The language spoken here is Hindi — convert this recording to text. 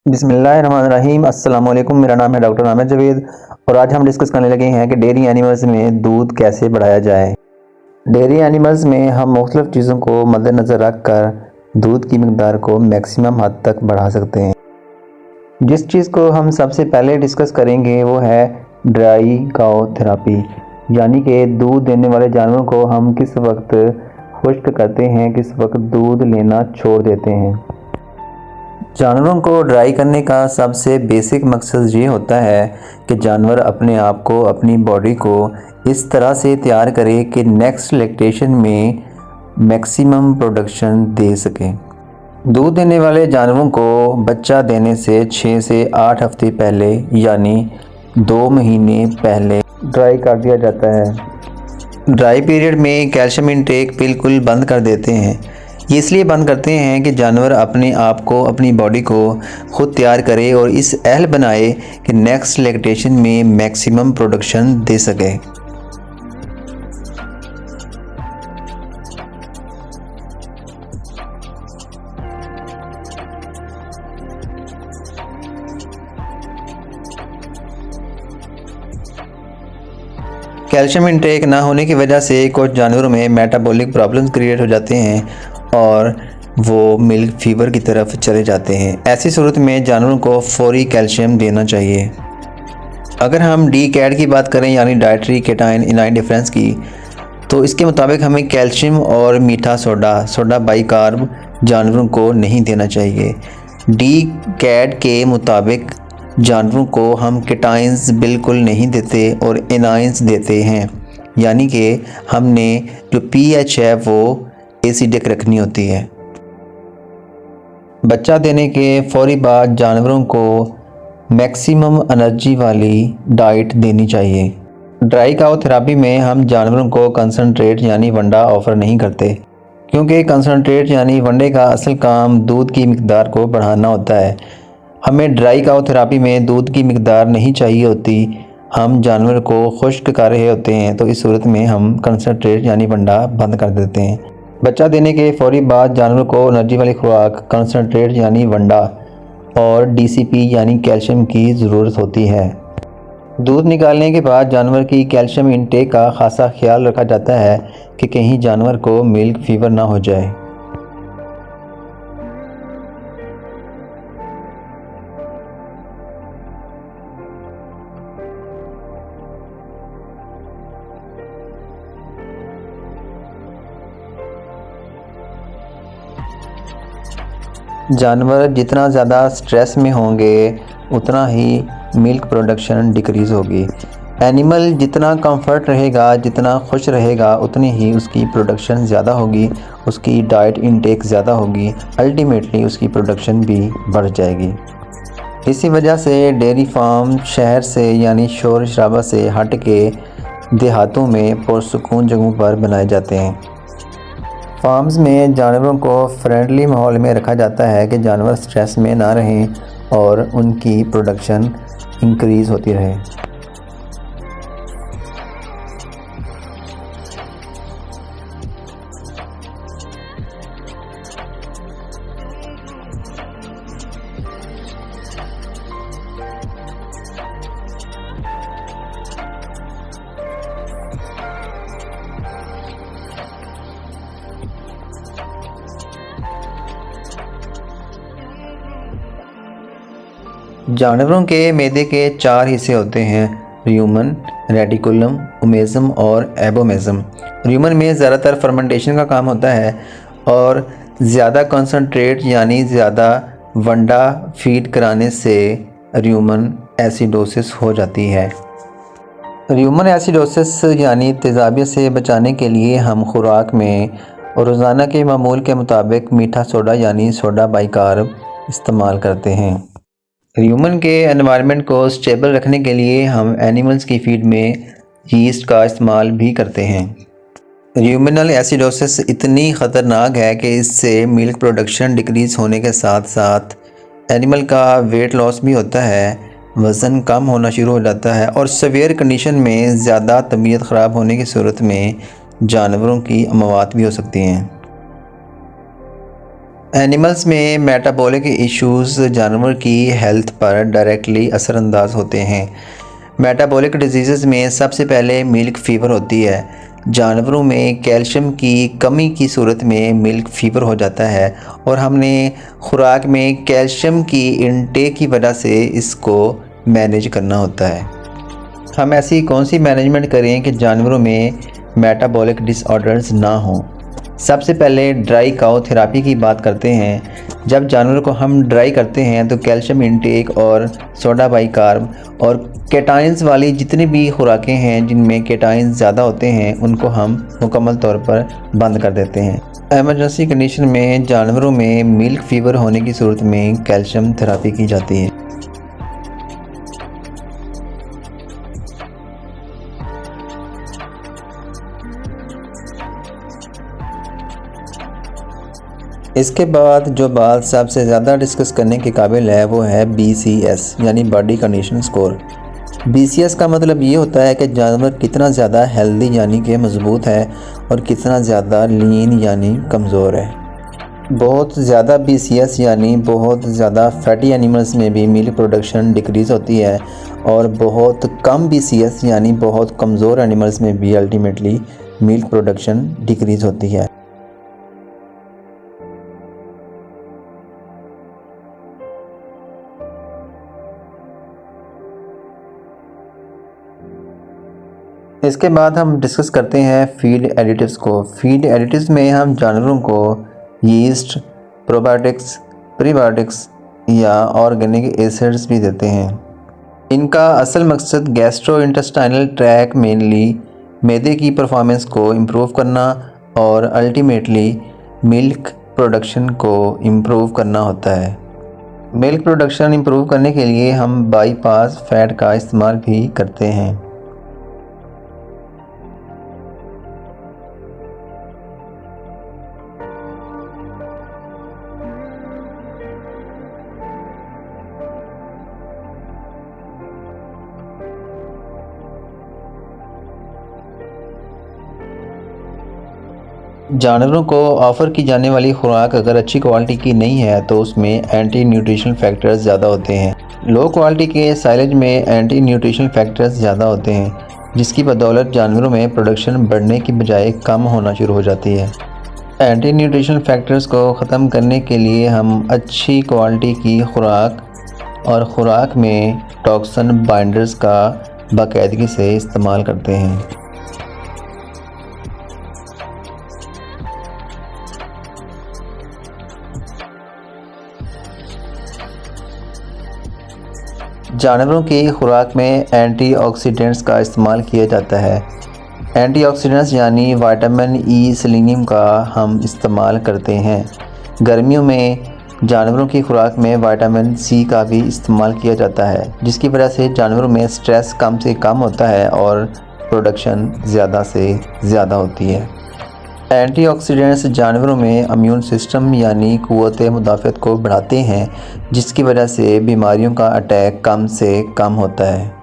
बिस्मिल्लाहिर्रहमानिर्रहीम। अस्सलाम वालेकुम। मेरा नाम है डॉक्टर आमिर जवेद और आज हम डिस्कस करने लगे हैं कि डेयरी एनिमल्स में दूध कैसे बढ़ाया जाए। डेयरी एनिमल्स में हम मुख्तलिफ़ चीज़ों को मद्देनज़र रख कर दूध की मकदार को मैक्सिमम हद तक बढ़ा सकते हैं। जिस चीज़ को हम सबसे पहले डिस्कस करेंगे वो है ड्राई काउ थेरापी, यानी कि दूध देने वाले जानवरों को हम किस वक्त खुश्क करते हैं, किस वक्त दूध लेना छोड़ देते हैं। जानवरों को ड्राई करने का सबसे बेसिक मकसद ये होता है कि जानवर अपने आप को, अपनी बॉडी को इस तरह से तैयार करे कि नेक्स्ट लैक्टेशन में मैक्सिमम प्रोडक्शन दे सके। दूध देने वाले जानवरों को बच्चा देने से 6 से 8 हफ्ते पहले यानी 2 महीने पहले ड्राई कर दिया जाता है। ड्राई पीरियड में कैल्शियम इंटेक बिल्कुल बंद कर देते हैं। ये इसलिए बंद करते हैं कि जानवर अपने आप को, अपनी बॉडी को खुद तैयार करे और इस अहल बनाए कि नेक्स्ट लैक्टेशन में मैक्सिमम प्रोडक्शन दे सके। कैल्शियम इंटेक ना होने की वजह से कुछ जानवरों में मेटाबॉलिक प्रॉब्लम्स क्रिएट हो जाते हैं और वो मिल्क फीवर की तरफ चले जाते हैं। ऐसी सूरत में जानवरों को फौरी कैल्शियम देना चाहिए। अगर हम DCAD की बात करें यानी डाइटरी केटाइन इनाइन डिफरेंस की, तो इसके मुताबिक हमें कैल्शियम और मीठा सोडा बाइकार्ब जानवरों को नहीं देना चाहिए। DCAD के मुताबिक जानवरों को हम केटाइंस बिल्कुल नहीं देते और एनाइंस देते हैं, यानी कि हमने जो pH है वो एसिडिक रखनी होती है। बच्चा देने के फौरी बाद जानवरों को मैक्सिमम एनर्जी वाली डाइट देनी चाहिए। ड्राई काउ थेरापी में हम जानवरों को कंसनट्रेट यानी वंडा ऑफ़र नहीं करते, क्योंकि कंसनट्रेट यानी वंडे का असल काम दूध की मकदार को बढ़ाना होता है। हमें ड्राई काउ थेरापी में दूध की मकदार नहीं चाहिए होती, हम जानवर को खुश्क कर रहे होते हैं, तो इस सूरत में हम कंसनट्रेट यानी वंडा बंद कर देते हैं। बच्चा देने के फौरी बाद जानवर को एनर्जी वाली खुराक कंसनट्रेट यानी वंडा और DCP यानी कैल्शियम की ज़रूरत होती है। दूध निकालने के बाद जानवर की कैल्शियम इंटेक का खासा ख्याल रखा जाता है कि कहीं जानवर को मिल्क फीवर ना हो जाए। जानवर जितना ज़्यादा स्ट्रेस में होंगे उतना ही मिल्क प्रोडक्शन डिक्रीज़ होगी। एनिमल जितना कंफर्ट रहेगा, जितना खुश रहेगा, उतनी ही उसकी प्रोडक्शन ज़्यादा होगी, उसकी डाइट इंटेक ज़्यादा होगी, अल्टीमेटली उसकी प्रोडक्शन भी बढ़ जाएगी। इसी वजह से डेयरी फार्म शहर से यानी शोर शराबा से हट के देहातों में पुरसुकून जगहों पर बनाए जाते हैं। फार्म्स में जानवरों को फ्रेंडली माहौल में रखा जाता है कि जानवर स्ट्रेस में ना रहें और उनकी प्रोडक्शन इंक्रीज़ होती रहे। जानवरों के मैदे के 4 हिस्से होते हैं, र्यूमन, रेटिकुलम, ओमेज़म और एबोमेज़म। र्यूमन में ज़्यादातर फर्मेंटेशन का काम होता है और ज़्यादा कंसनट्रेट यानी ज़्यादा वंडा फीड कराने से र्यूमन एसिडोसिस हो जाती है। र्यूमन एसिडोसिस यानी तेज़ाबियत से बचाने के लिए हम खुराक में रोज़ाना के मामूल के मुताबिक मीठा सोडा यानी सोडा बाइकार्ब इस्तेमाल करते हैं। र्यूमन के एनवायरनमेंट को स्टेबल रखने के लिए हम एनिमल्स की फीड में यीस्ट का इस्तेमाल भी करते हैं। र्यूमिनल एसिडोसिस इतनी ख़तरनाक है कि इससे मिल्क प्रोडक्शन डिक्रीज़ होने के साथ साथ एनिमल का वेट लॉस भी होता है, वज़न कम होना शुरू हो जाता है और सीवियर कंडीशन में ज़्यादा तबीयत ख़राब होने की सूरत में जानवरों की मौत भी हो सकती हैं। एनिमल्स में मेटाबॉलिक इश्यूज जानवर की हेल्थ पर डायरेक्टली असरअंदाज होते हैं। मेटाबॉलिक डिजीज़ में सबसे पहले मिल्क फ़ीवर होती है। जानवरों में कैल्शियम की कमी की सूरत में मिल्क फ़ीवर हो जाता है और हमने खुराक में कैल्शियम की इनटेक की वजह से इसको मैनेज करना होता है। हम ऐसी कौन सी मैनेजमेंट करें कि जानवरों में मेटाबॉलिक डिसऑर्डर्स ना हों। सबसे पहले ड्राई काउ थेरापी की बात करते हैं। जब जानवर को हम ड्राई करते हैं तो कैल्शियम इंटेक और सोडा बाइकार्ब और केटाइंस वाली जितनी भी खुराकें हैं जिनमें केटाइंस ज़्यादा होते हैं उनको हम मुकम्मल तौर पर बंद कर देते हैं। एमरजेंसी कंडीशन में जानवरों में मिल्क फ़ीवर होने की सूरत में कैल्शियम थेरापी की जाती है। इसके बाद जो बात सबसे ज़्यादा डिस्कस करने के काबिल है वो है BCS यानी बॉडी कंडीशन स्कोर। BCS का मतलब ये होता है कि जानवर कितना ज़्यादा हेल्दी यानी कि मज़बूत है और कितना ज़्यादा लीन यानी कमज़ोर है। बहुत ज़्यादा BCS यानी बहुत ज़्यादा फैटी एनिमल्स में भी मिल्क प्रोडक्शन डिक्रीज़ होती है और बहुत कम BCS यानी बहुत कमज़ोर एनिमल्स में भी अल्टीमेटली मिल्क प्रोडक्शन डिक्रीज़ होती है। इसके बाद हम डिस्कस करते हैं फीड एडिटिव्स को। फीड एडिटिव्स में हम जानवरों को यीस्ट, प्रोबायोटिक्स, प्रीबायोटिक्स या ऑर्गेनिक एसिड्स भी देते हैं। इनका असल मकसद गैस्ट्रोइंटेस्टाइनल ट्रैक मेनली मैदे की परफॉर्मेंस को इम्प्रूव करना और अल्टीमेटली मिल्क प्रोडक्शन को इम्प्रूव करना होता है। मिल्क प्रोडक्शन इम्प्रूव करने के लिए हम बाईपास फैट का इस्तेमाल भी करते हैं। जानवरों को ऑफ़र की जाने वाली खुराक अगर अच्छी क्वालिटी की नहीं है तो उसमें एंटी न्यूट्रिशनल फैक्टर्स ज़्यादा होते हैं। लो क्वालिटी के साइलेज में एंटी न्यूट्रिशनल फैक्टर्स ज़्यादा होते हैं जिसकी बदौलत जानवरों में प्रोडक्शन बढ़ने की बजाय कम होना शुरू हो जाती है। एंटी न्यूट्रिशनल फैक्टर्स को ख़त्म करने के लिए हम अच्छी क्वालिटी की खुराक और खुराक में टॉक्सिन बाइंडर्स का बाकायदगी से इस्तेमाल करते हैं। जानवरों की खुराक में एंटीऑक्सीडेंट्स का इस्तेमाल किया जाता है। एंटीऑक्सीडेंट्स यानी विटामिन ई, सेलेनियम का हम इस्तेमाल करते हैं। गर्मियों में जानवरों की खुराक में विटामिन सी का भी इस्तेमाल किया जाता है जिसकी वजह से जानवरों में स्ट्रेस कम से कम होता है और प्रोडक्शन ज़्यादा से ज़्यादा होती है। एंटीऑक्सीडेंट्स जानवरों में इम्यून सिस्टम यानी क़ुव्वत मुदाफ़त को बढ़ाते हैं जिसकी वजह से बीमारियों का अटैक कम से कम होता है।